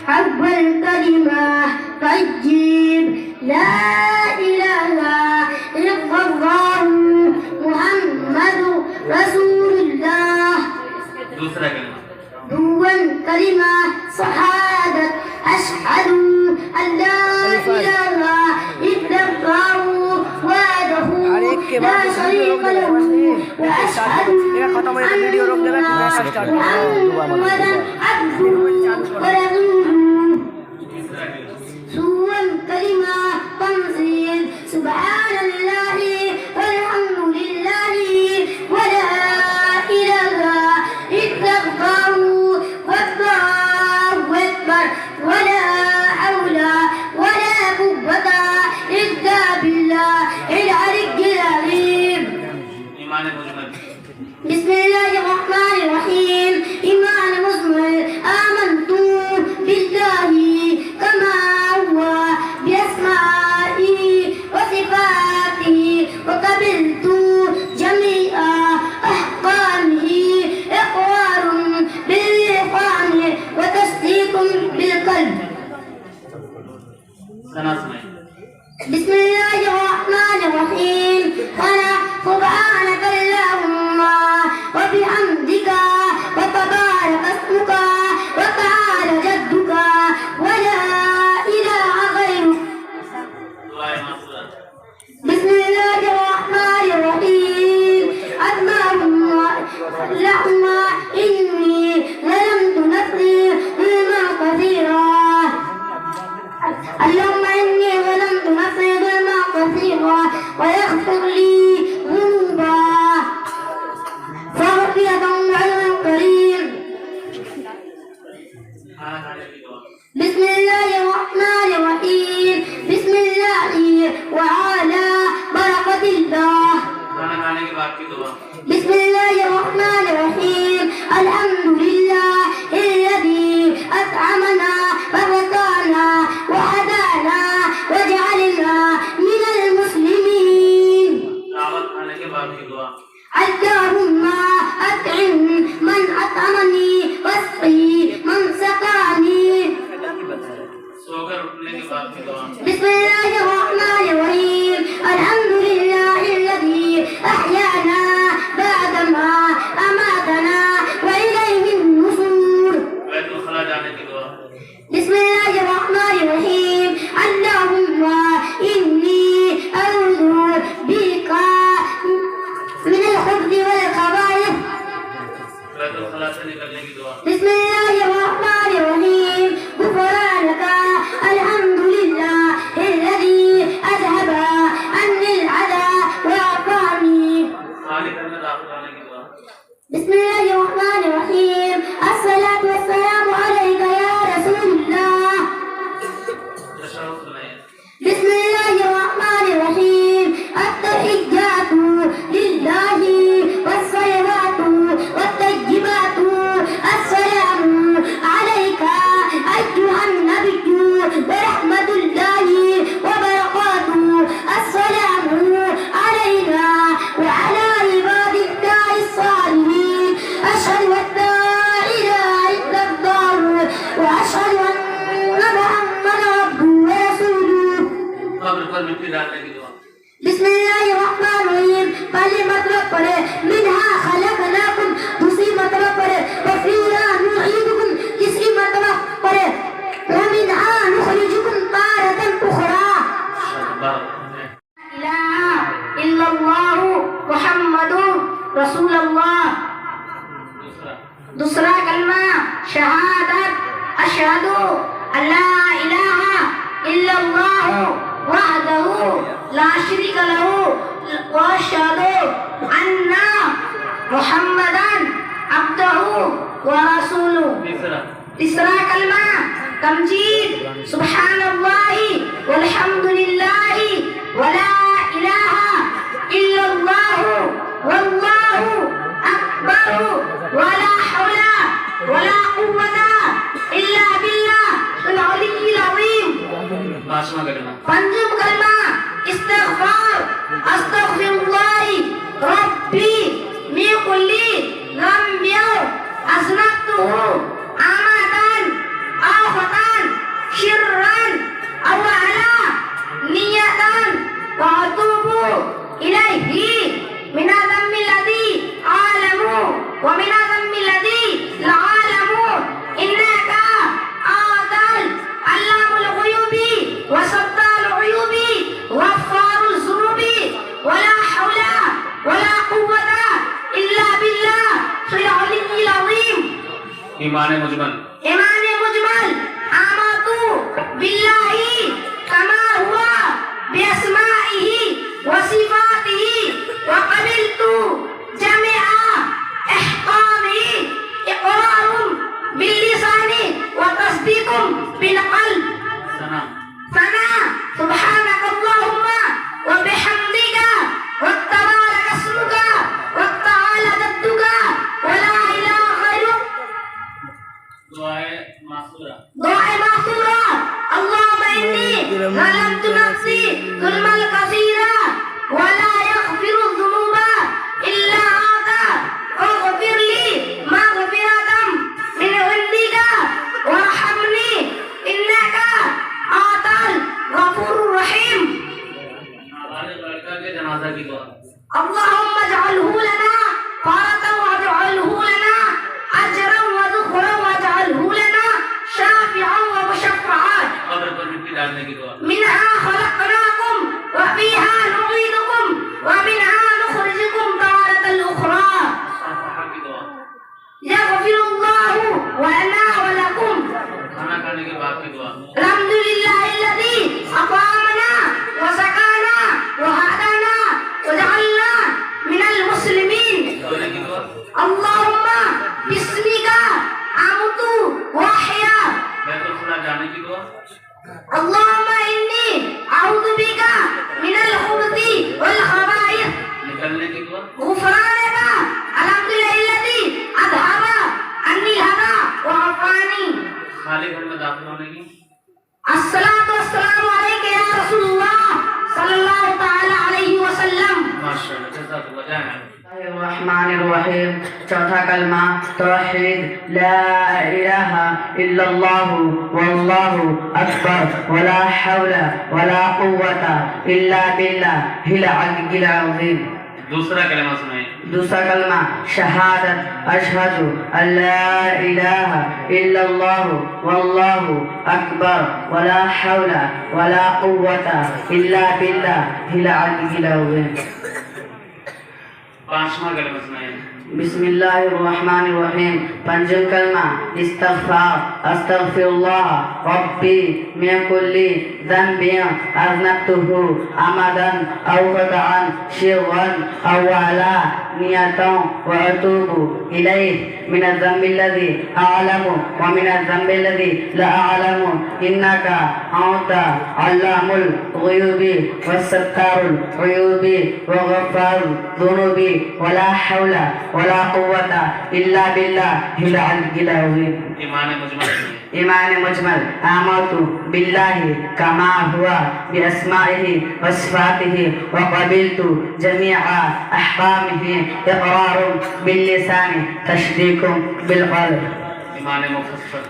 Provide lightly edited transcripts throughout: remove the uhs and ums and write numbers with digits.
حب الكلمة طيب لا إله إلا الله محمد رسول الله. दूसरा कलमा أول كلمة شهادة أشهد أن لا إله إلا الله وحده لا شريك له وأشهد أن محمدا عبده ورسوله. سورة كلمة تنزيل سبحان الله والحمد لله ولا إله إلا الله والله أكبر ولا حول ولا قوة إلا بالله العلي العظيم. ईमान मुजमल بسم الله الرحمن الرحيم. إيمان مزمل آمنت بالله كما هو بأسمائه وصفاته وقبلت جميع أحكامه إقرار باللسان وتصديق بالقلب. सना सुनाई بسم الله الرحمن الرحيم. أنا سبحانك اللهم وبحمدك وتبارك اسمك وتعالى جدك ولا إله غيرك. दुआए मासूरा بسم الله الرحمن الرحيم. اللهم إني ظلمت نفسي ظلما كثيرا. اللهم إني ظلمت نفسي ظلما كثيرا ويغفر لي ذنوبا فغفرة وعلما كريم. खाना खाने की दुआ بسم الله الرحمن الرحيم. بسم الله وعلى بركة الله. खाना खाने के बाद की दुआ بسم الله الرحمن الرحيم. الحمد لله الذي أطعمنا ورزقنا وهدانا وجعلنا من المسلمين. दावत खाने के बाद की दुआ اللهم أطعم من أطعمني واسقي من سقاني. सोकर उठने के बाद की दुआ بسم الله الرحمن الرحيم. الحمد لله الذي أحيانا بعدما أماتنا وإليه النشور. बैतुल खला जाने की दुआ بسم الله الرحمن الرحيم. اللهم إني أعوذ بك من الخبث والخبائث. बैतुल खला से निकलने की दुआ بسم الله الرحمن الرحيم. غفرانك الحمد لله الذي أذهب عني العذى وأعطاني. खाली करने दाखिल आने की दुआ بسم الله الرحمن الرحيم. الصلاة والسلام عليك يا رسول الله. तशहुद सुनाइए بسم الله الرحمن الرحيم. التحيات لله والصلوات والطيبات. السلام عليك أيها النبي ورحمة الله وبركاته. السلام علينا وعلى عباد الله الصالحين. أشهد أن لا إله إلا الله وأشهد أن محمدا عبده ورسوله. कब्र पर मिट्टी डालने की दुआ بسم الله الرحمن الرحيم. पहले मतलब पढ़े मिन्हा खलकनाकुम. दूसरी मतलब पढ़े वफीहा नुईदुकुम. तीसरी मतलब पढ़े वमिन्हा नुखरिजुकुम तारतन उखरा. इलाहा इल्लल्लाहु मुहम्मदुर रसूलुल्लाह. दूसरा दूसरा कलमा शहादत अशहदु अल्ला इलाहा इल्लल्लाहु वहदहु ला शरीका लहु व अशहदु अन्ना मुहम्मदन अब्दुहु व रसूलुहु. तीसरा तीसरा कलमा तमजीद सुब्हानल्लाहि वल्हम्दुलिल्लाहि वला इलाहा इल्लल्लाहु वल्लाहु अकबर वला हौला वला कुव्वता इल्ला बिल्लाह अल-अलिय्यिल अज़ीम. पांचवा कलमा पंचम कलमा इस्तिग़फ़ार अस्तग़फिरुल्लाह रब्बी मिन कुल्ली ज़ंबिन अज़नबतुहु आमदन ईमान मुजमल ईमान मुजमल आमतु बिल्लाहि कमा हुआ बिअस्माइहि व सिफातिहि व क़बिलतु जमीआ अहकामिहि इक़रारुम बिल्लिसानि व तस्दीकुम बिलक़ल्ब सना सुब्हानकल्लाहुम्मा व बिहम्दिका व तबारक अस्मुका व तआला जद्दुका व ला इलाहा गैरुक दुआए मासूरा अल्लाहुम्मा इन्नी ज़लमतु नफ्सी ज़ुल्मन कसीरा व ला यग़फिरु ज़ुनूबा इल्ला अंता फ़ग़फ़िर ली मग़फ़िरतम मिन इंदिका वरहमनी इन्नका अंतल गफूरुर रहीम। नाबालिग लड़का के जनाजा की दुआ अल्लाहुम्मा इजअलहु लना फ़रतन वजअलहु लना अजरन व ज़ुख़रन वजअलहु लना शाफ़िअन व मुशफ़्फ़अन। कब्र पर मिट्टी डालने की दुआ मिनहा खलक़नाकुम व फ़ीहा नुईदुकुम व मिनहा नुख़रिजुकुम तारतल उख़रा। सफ़हा की दुआ यग़फ़िरुल्लाहु लना व लकुम। खाना खाने के बाद की दुआ अल्हम्दुलिल्लाहिल्लज़ी अक़ामना व सक़ाना व हदाना व जअलना मिनल मुस्लिमीन। सोने की दुआ अल्लाहुम्मा बिस्मिका अमूतु व अहया। बैतुल खुला जाने की दुआ अल्लाहुम्मा इन्नी अऊज़ु बिका मिनल खुबुसी वल खबाइस। निकलने की दुआ गुफ़रानका अल्हम्दुलिल्लाहिल्लज़ी अज़हबा अन्नी हज़ा व अफ़ानी। खाली घर में दाखिल होने की अस्सलातु वस्सलामु अलैका या रसूलल्लाह सल्लल्लाहु तआला अलैहि वसल्लम। माशाअल्लाह जज़ाकल्लाह जाए रहमानिर्रहीम। चौथा कलमा तौहीद ला इलाहा इल्लल्लाहु वल्लाहु अकबर वला हौला वला कुव्वता इल्ला बिल्लाहिल अलिय्यिल अज़ीम। दूसरा कलमा सुनाइए दूसरा कलमा शहादत अशहदु अल्ला इलाहा इल्लल्लाहु वल्लाहु अकबर वला हौला वला कुव्वता इल्ला बिल्लाहिल अलिय्यिल अज़ीम। पांचवा कलमा सुनाइए बिस्मिल्लाहिर्रहमानिर्रहीम। पंचम कलमा इस्तग़फ़ार अस्तग़फ़िरुल्लाह रब्बी मिन कुल्ली ज़ंबिन अज़नबतुहु अमदन औ ख़तअन शिर्रन औ अला नियतन व अतूबु इलैहि मिनज़ ज़म्बिल्लज़ी अअलमु व मिनज़ ज़म्बिल्लज़ी ला अअलमु इन्नका अंता अल्लामुल ग़ुयूबि वस्सत्तारुल उयूबि व गफ़्फ़ारुज़ ज़ुनूबि वला हौला वला कुव्वता इल्ला बिल्लाहिल अलिय्यिल अज़ीम। ईमान मुजमल ईमान मुजमल आमतु बिल्लाहि कमा हुआ बिअस्माइहि व सिफातिहि व क़बिलतु जमीआ अहकामिहि इक़रारुम बिल्लिसानि तस्दीकुम बिलक़ल्ब। ईमान मुफस्सल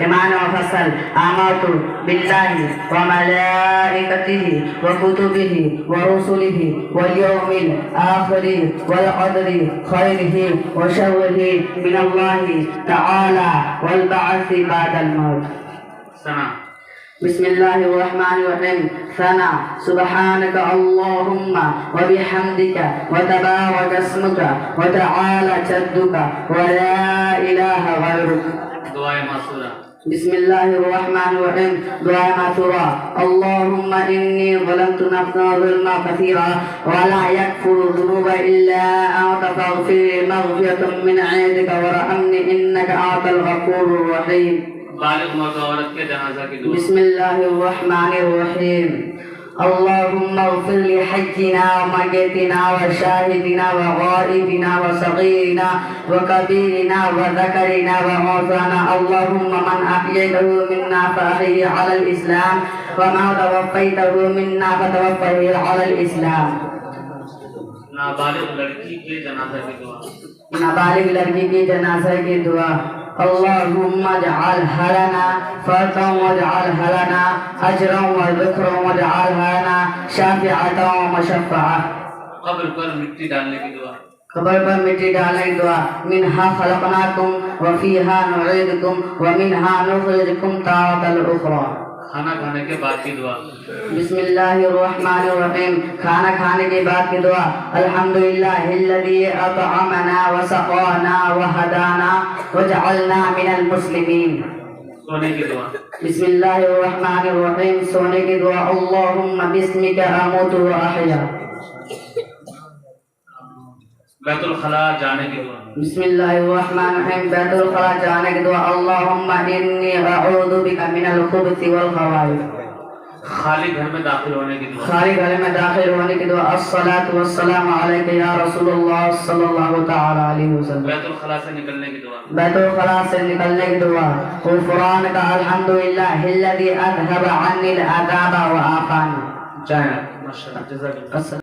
ईमान मुफस्सल आमतु बिल्लाहि व मलाइकतिहि व कुतुबिहि व रुसुलिहि वल यौमिल आखिरि वल क़दरि खैरिहि व शर्रिहि मिनल्लाहि तआला वल बअसी बअदल मौत। सना बिस्मिल्लाहिर्रहमानिर्रहीम। सना सुब्हानक अल्लाहुम्मा व बिहम्दिका व तबारक अस्मुका व तआला जद्दुका व ला इलाहा गैरुक। दुआए मासूरा बिस्मिल्लाहिर्रहमानिर्रहीम। दुआ मासूरा अल्लाहुम्मा इन्नी ज़लमतु नफ्सी ज़ुल्मन कसीरा व ला यग़फिरु ज़ुनूबा इल्ला अंता फ़ग़फ़िर ली मग़फ़िरतम मिन इंदिका वरहमनी इन्नका अंतल गफूरुर रहीम। बालिग मर्द औरत के जनाजा की दुआ बिस्मिल्लाहिर्रहमानिर्रहीम। अल्लाहुम्मा इग़फिर लि हय्यिना व मय्यितिना व शाहिदिना व गाइबिना व सगीरिना व कबीरिना व ज़करिना व उन्साना। अल्लाहुम्मा मन अहयैतहु मिन्ना फ़अहयिही अलल इस्लाम व मन तवफ़्फ़यतहु मिन्ना फ़तवफ़्फ़हु अलल इस्लाम। नाबालिग लड़की के जनाजा की दुआ नाबालिग लड़की की जनाजा की दुआ अल्लाहुम्मा इजअलहा लना फ़रतन वजअलहा लना अजरन व ज़ुख़रन वजअलहा लना शाफ़िअतन व मुशफ़्फ़अ। कब्र पर मिट्टी डालने की दुआ कब्र पर मिट्टी डालने की दुआ मिनहा खलक़नाकुम व फ़ीहा नुईदुकुम व मिनहा नुख़रिजुकुम तारतल उख़रा। खाना खाने के बाद की दुआ। बिस्मिल्लाहिर्रहमानिर्रहीम। खाना खाने के बाद की दुआ। अल्हम्दुलिल्लाहिल्लज़ी अतअमना व सक़ाना व हदाना व जअलना मिनल मुस्लिमीन। सोने की दुआ। बिस्मिल्लाहिर्रहमानिर्रहीम। सोने की दुआ। अल्लाहुम्मा बिस्मिका अमूतु व अहया। बैतुल खला जाने की दुआ। बिस्मिल्लाहिर्रहमानिर्रहीम। बैतुल खला जाने की दुआ। अल्लाहुम्मा इन्नी अऊज़ु बिका मिनल खुबुथि वल खबाइस। खाली घर में दाखिल होने की दुआ। खाली घर में दाखिल होने की दुआ। अस्सलातु वस्सलामु अलैका या रसूलुल्लाह सल्लल्लाहु तआला अलैहि वसल्लम। बैतुल खला से निकलने की दुआ। बैतुल खला से निकलने की दुआ। गुफ़रान का अल्हम्दुलिल्लाहिल्लज़ी अज़हब अन्निल अज़ाबा व आफ़ानी। जाए माशाअल्लाह जज़ाकल्लाह।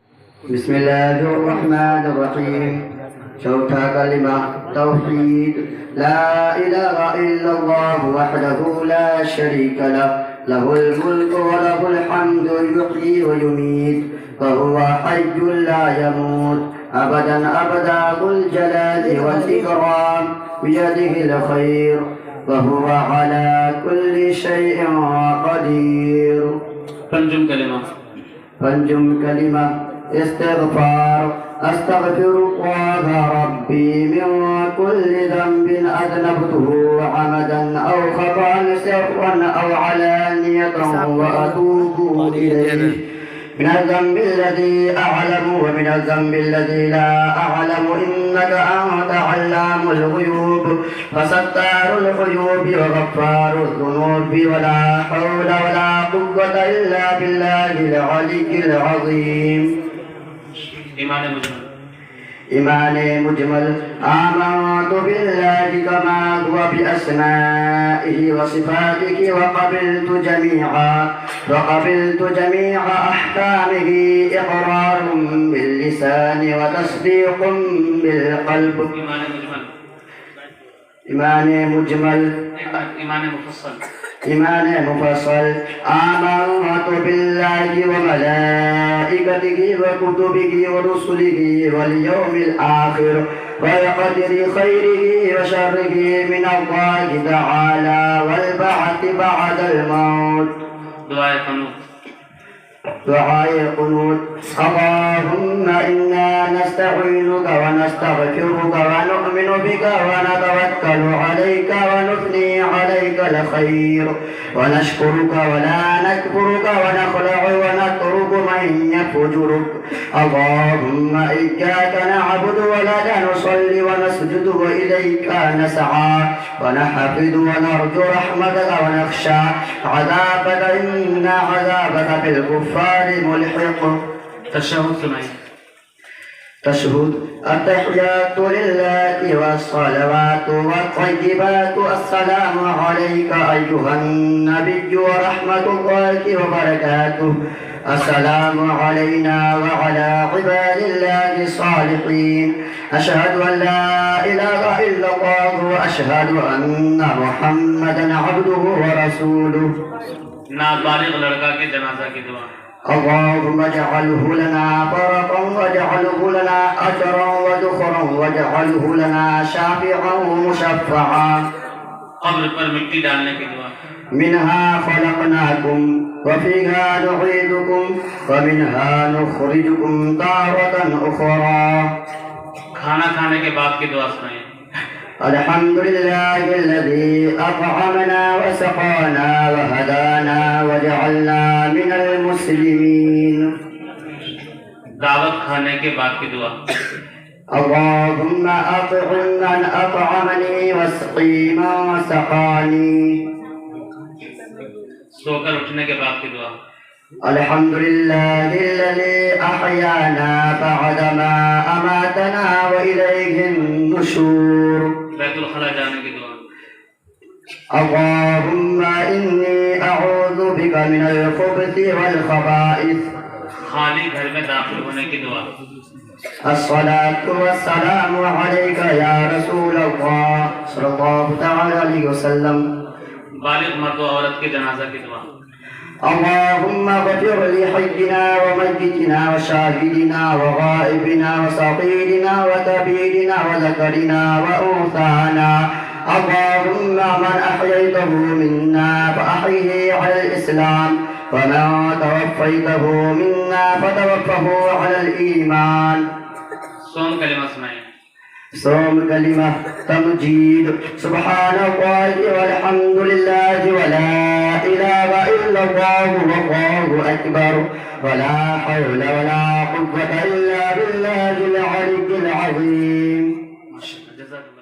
बिस्मिल्लाहिर्रहमानिर्रहीम। चौथा कलिमा तौहीद। ला इलाहा इल्लल्लाह वहदहु ला शरीका लह लहुल मुल्कु व लहुल हम्दु युहयी व युमीत व हुवा हय्युन ला यमूत अबदन अबदा ज़ुल जलाली वल इकराम बियदिहिल खैर व हुवा अला कुल्लि शैइन क़दीर। पंजुम कलिमा। पंजुम कलिमा इस्तिग़फ़ार। अस्तग़फ़िरुल्लाह रब्बी मिन कुल्लि ज़ंबिन अज़नबतुहु अमदन औ ख़तअन सिर्रन औ अलानियतन व अतूबु इलैहि من الذنب الذي أعلم ومن الذنب الذي لا أعلم إنك أنت علام الغيوب فستار الغيوب وغفار الذنوب ولا حول ولا قوة إلا بالله العلي العظيم. إيمان مجمل. آمنت بالله كما هو بأسمائه وصفاته وقبلت جميع أحكامه إقرار باللسان وتصديق بالقلب. إيمان مجمل. إيمان مفصل. آمنت بالله وملائكته وكتبه ورسله واليوم الآخر والقدر خيره وشره من الله تعالى والبعث بعد الموت. دعاء قنوت. اللهم إنا نستعينك ونستغفرك ونؤمن بك ونتوكل عليك ونثني عليك الخير ونشكرك ولا نكفرك ونخلع ونترك من يفجرك. اللهم إياك نعبد ولك نصلي ونسجد وإليك نسعى ونحفظ ونرجو رحمتك ونخشى عذابك إن عذابك في الكفار ملحق. تشهد سنائیں. تشهد. التحيات لله والصلوات والطيبات. السلام عليك أيها النبي ورحمة الله وبركاته. السلام علينا وعلى عباد الله الصالحين. أشهد أن لا إله إلا الله وأشهد أن محمدا عبده ورسوله. नाबालिग लड़का के जनाजा की दुआ. اللهم اجعله لنا فرطا واجعله لنا أجرا وذخرا واجعله لنا شافعا ومشفعا. قبر पर मिट्टी डालने की दुआ. منها خلقناكم وفيها نعيدكم ومنها نخرجكم تارة أخرى. खाना खाने के बाद की दुआ सुनाइए. الحمد لله الذي أطعمنا وسقانا وهدانا وجعلنا من المسلمين. दावत खाने के बाद की दुआ. اللهم أطعم من أطعمني واسقي من سقاني. सोकर उठने के बाद की दुआ. الحمد لله الذي أحيانا بعدما أماتنا وإليه النشور. बैतुल खला जाने की दुआ. اللهم إني أعوذ بك من الخبث والخبائث. खाली घर में दाखिल होने की दुआ. الصلاة والسلام عليك يا رسول الله صلى الله تعالى عليه وسلم. बालिग मर्द व औरत के जनाजा की दुआ. اللهم اغفر لحينا وميتنا وشاهدنا وغائبنا وصغيرنا وكبيرنا وذكرنا وأنثانا اللهم من أحييته منا فأحيه على الإسلام ومن توفيته منا فتوفه على الإيمان सोम कलिमा सुनाइए صوم كلمة تمجيد سبحان الله والحمد لله ولا إله إلا الله والله أكبر ولا حول ولا قوة إلا بالله العلي العظيم जज़ाकल्लाह